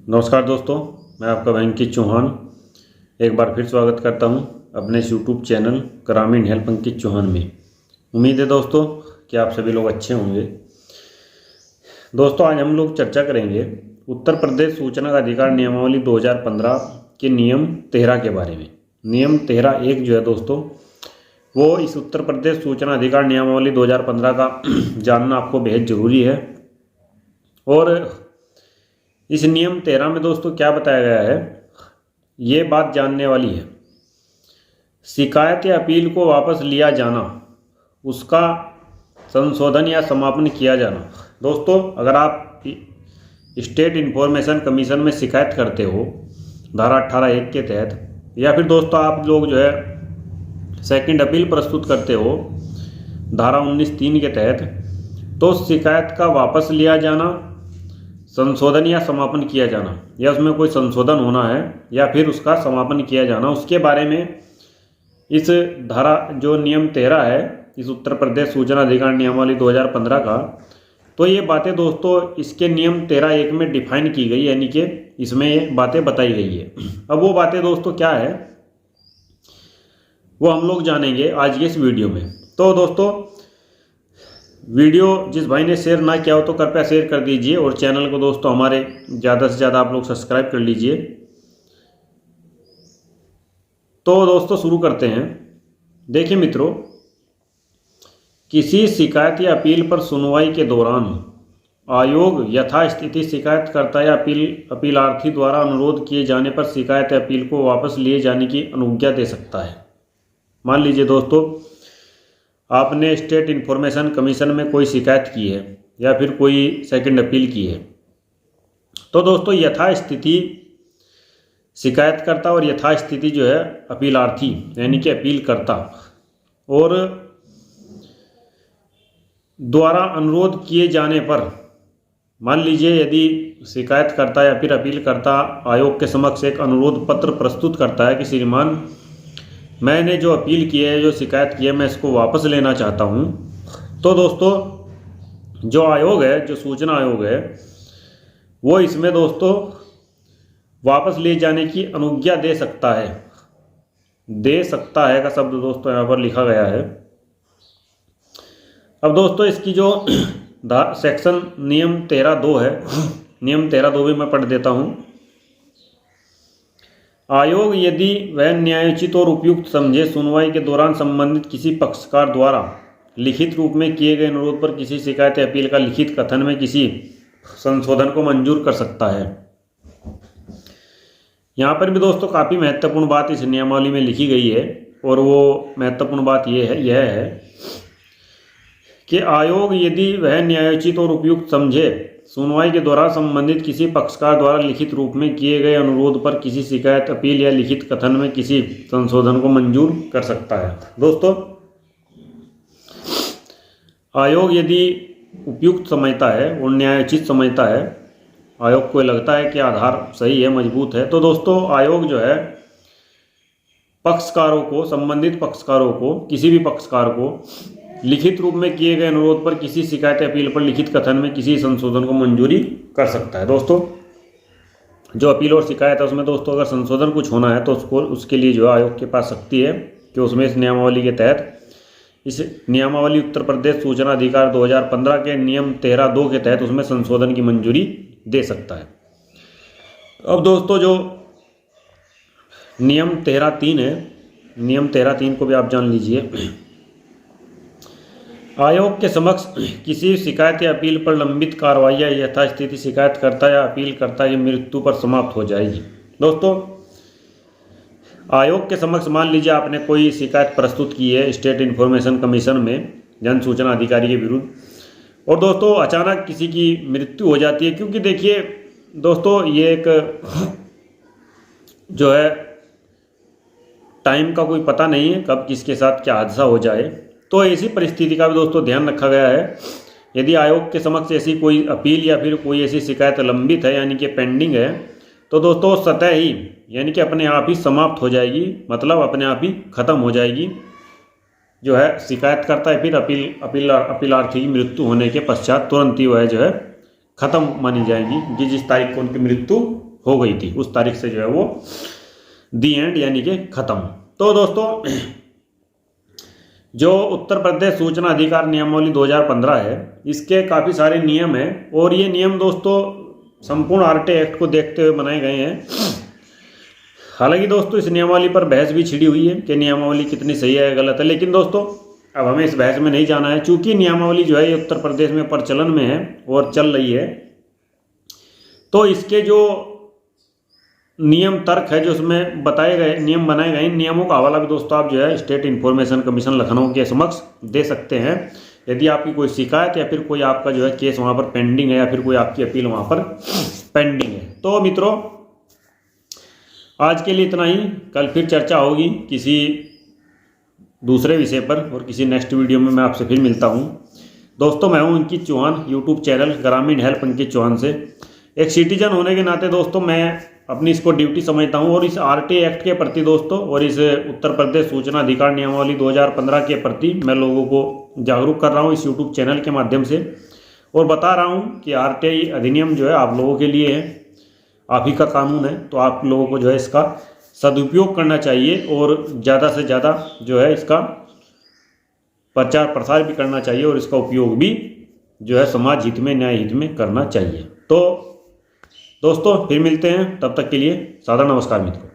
नमस्कार दोस्तों, मैं आपका अंकित चौहान एक बार फिर स्वागत करता हूं अपने यूट्यूब चैनल ग्रामीण हेल्प अंकित चौहान में। उम्मीद है दोस्तों कि आप सभी लोग अच्छे होंगे। दोस्तों, आज हम लोग चर्चा करेंगे उत्तर प्रदेश सूचना का अधिकार नियमावली 2015 के नियम 13 के बारे में। नियम 13(1) जो है दोस्तों, वो इस उत्तर प्रदेश सूचना अधिकार नियमावली 2015 का जानना आपको बेहद ज़रूरी है। और इस नियम 13 में दोस्तों क्या बताया गया है, ये बात जानने वाली है। शिकायत या अपील को वापस लिया जाना, उसका संशोधन या समापन किया जाना। दोस्तों, अगर आप स्टेट इन्फॉर्मेशन कमीशन में शिकायत करते हो धारा 18(1) के तहत, या फिर दोस्तों आप लोग जो है सेकंड अपील प्रस्तुत करते हो धारा 19(3) के तहत, तो शिकायत का वापस लिया जाना, संशोधन या समापन किया जाना, या उसमें कोई संशोधन होना है या फिर उसका समापन किया जाना, उसके बारे में इस धारा जो नियम 13 है इस उत्तर प्रदेश सूचना अधिकार नियमावली 2015 का, तो ये बातें दोस्तों इसके नियम 13(1) में डिफाइन की गई, यानी कि इसमें ये बातें बताई गई है। अब वो बातें दोस्तों क्या है वो हम लोग जानेंगे आज के इस वीडियो में। तो दोस्तों, वीडियो जिस भाई ने शेयर ना किया हो तो कृपया शेयर कर दीजिए, और चैनल को दोस्तों हमारे ज़्यादा से ज़्यादा आप लोग सब्सक्राइब कर लीजिए। तो दोस्तों शुरू करते हैं। देखिए मित्रों, किसी शिकायत या अपील पर सुनवाई के दौरान आयोग यथास्थिति शिकायतकर्ता या अपीलार्थी द्वारा अनुरोध किए जाने पर शिकायत या अपील को वापस लिए जाने की अनुज्ञा दे सकता है। मान लीजिए दोस्तों, आपने स्टेट इन्फॉर्मेशन कमीशन में कोई शिकायत की है या फिर कोई सेकंड अपील की है, तो दोस्तों यथास्थिति शिकायतकर्ता और यथास्थिति जो है अपीलार्थी यानी कि अपीलकर्ता और द्वारा अनुरोध किए जाने पर, मान लीजिए यदि शिकायतकर्ता या फिर अपीलकर्ता आयोग के समक्ष एक अनुरोध पत्र प्रस्तुत करता है कि श्रीमान, मैंने जो अपील की है, जो शिकायत की है, मैं इसको वापस लेना चाहता हूँ, तो दोस्तों जो आयोग है, जो सूचना आयोग है, वो इसमें दोस्तों वापस ले जाने की अनुज्ञा दे सकता है। दे सकता है का शब्द दोस्तों यहाँ पर लिखा गया है। अब दोस्तों इसकी जो सेक्शन नियम 13(2) है, नियम 13(2) भी मैं पढ़ देता हूँ। आयोग यदि वह न्यायोचित और उपयुक्त समझे, सुनवाई के दौरान संबंधित किसी पक्षकार द्वारा लिखित रूप में किए गए अनुरोध पर किसी शिकायत या अपील का लिखित कथन में किसी संशोधन को मंजूर कर सकता है। यहाँ पर भी दोस्तों काफ़ी महत्वपूर्ण बात इस नियमावली में लिखी गई है, और वो महत्वपूर्ण बात यह है कि आयोग यदि वह न्यायोचित और उपयुक्त समझे, सुनवाई के दौरान संबंधित किसी पक्षकार द्वारा लिखित रूप में किए गए अनुरोध पर किसी शिकायत, अपील या लिखित कथन में किसी संशोधन को मंजूर कर सकता है। दोस्तों, आयोग यदि उपयुक्त समझता है और न्यायोचित समझता है, आयोग को लगता है कि आधार सही है, मजबूत है, तो दोस्तों आयोग जो है पक्षकारों को, संबंधित पक्षकारों को, किसी भी पक्षकार को लिखित रूप में किए गए अनुरोध पर किसी शिकायत अपील पर लिखित कथन में किसी संशोधन को मंजूरी कर सकता है। दोस्तों जो अपील और शिकायत है उसमें दोस्तों अगर संशोधन कुछ होना है तो उसके लिए जो आयोग के पास शक्ति है कि उसमें इस नियमावली के तहत, इस नियमावली उत्तर प्रदेश सूचना अधिकार 2015 के नियम 13(2) के तहत उसमें संशोधन की मंजूरी दे सकता है। अब दोस्तों जो नियम 13(3) है, नियम 13(3) को भी आप जान लीजिए। आयोग के समक्ष किसी शिकायत या अपील पर लंबित कार्रवाई या यथास्थिति शिकायतकर्ता या अपीलकर्ता की मृत्यु पर समाप्त हो जाएगी। दोस्तों आयोग के समक्ष मान लीजिए आपने कोई शिकायत प्रस्तुत की है स्टेट इन्फॉर्मेशन कमीशन में जन सूचना अधिकारी के विरुद्ध, और दोस्तों अचानक किसी की मृत्यु हो जाती है, क्योंकि देखिए दोस्तों ये एक जो है टाइम का कोई पता नहीं है कब किसके साथ क्या हादसा हो जाए, तो ऐसी परिस्थिति का भी दोस्तों ध्यान रखा गया है। यदि आयोग के समक्ष ऐसी कोई अपील या फिर कोई ऐसी शिकायत लंबित है यानी कि पेंडिंग है, तो दोस्तों स्वतः ही यानी कि अपने आप ही समाप्त हो जाएगी, मतलब अपने आप ही खत्म हो जाएगी, जो है शिकायतकर्ता या फिर अपीलार्थी की मृत्यु होने के पश्चात तुरंत ही वह जो है खत्म मानी जाएगी कि जिस तारीख को उनकी मृत्यु हो गई थी, उस तारीख से जो है वो दी एंड यानी कि ख़त्म। तो दोस्तों जो उत्तर प्रदेश सूचना अधिकार नियमावली 2015 है, इसके काफ़ी सारे नियम हैं और ये नियम दोस्तों संपूर्ण आरटीआई एक्ट को देखते हुए बनाए गए हैं। हालांकि दोस्तों इस नियमावली पर बहस भी छिड़ी हुई है कि नियमावली कितनी सही है गलत है, लेकिन दोस्तों अब हमें इस बहस में नहीं जाना है। चूंकि नियमावली जो है ये उत्तर प्रदेश में प्रचलन में है और चल रही है, तो इसके जो नियम तर्क है जो उसमें बताए गए नियम बनाए गए, इन नियमों का हवाला भी दोस्तों आप जो है स्टेट इन्फॉर्मेशन कमीशन लखनऊ के समक्ष दे सकते हैं यदि आपकी कोई शिकायत या फिर कोई आपका जो है केस वहाँ पर पेंडिंग है या फिर कोई आपकी अपील वहाँ पर पेंडिंग है। तो मित्रों आज के लिए इतना ही, कल फिर चर्चा होगी किसी दूसरे विषय पर और किसी नेक्स्ट वीडियो में मैं आपसे फिर मिलता हूँ। दोस्तों मैं हूँ अंकित चौहान, यूट्यूब चैनल ग्रामीण हेल्प अंकित चौहान से। एक सिटीजन होने के नाते दोस्तों मैं अपनी इसको ड्यूटी समझता हूँ और इस आरटीआई एक्ट के प्रति दोस्तों और इस उत्तर प्रदेश सूचना अधिकार नियमावली 2015 के प्रति मैं लोगों को जागरूक कर रहा हूँ इस यूट्यूब चैनल के माध्यम से और बता रहा हूँ कि आरटीआई अधिनियम जो है आप लोगों के लिए है, आप ही का कानून है, तो आप लोगों को जो है इसका सदुपयोग करना चाहिए और ज़्यादा से ज़्यादा जो है इसका प्रचार प्रसार भी करना चाहिए और इसका उपयोग भी जो है समाज हित में, न्याय हित में करना चाहिए। तो दोस्तों फिर मिलते हैं, तब तक के लिए सादर नमस्कार मित्रों।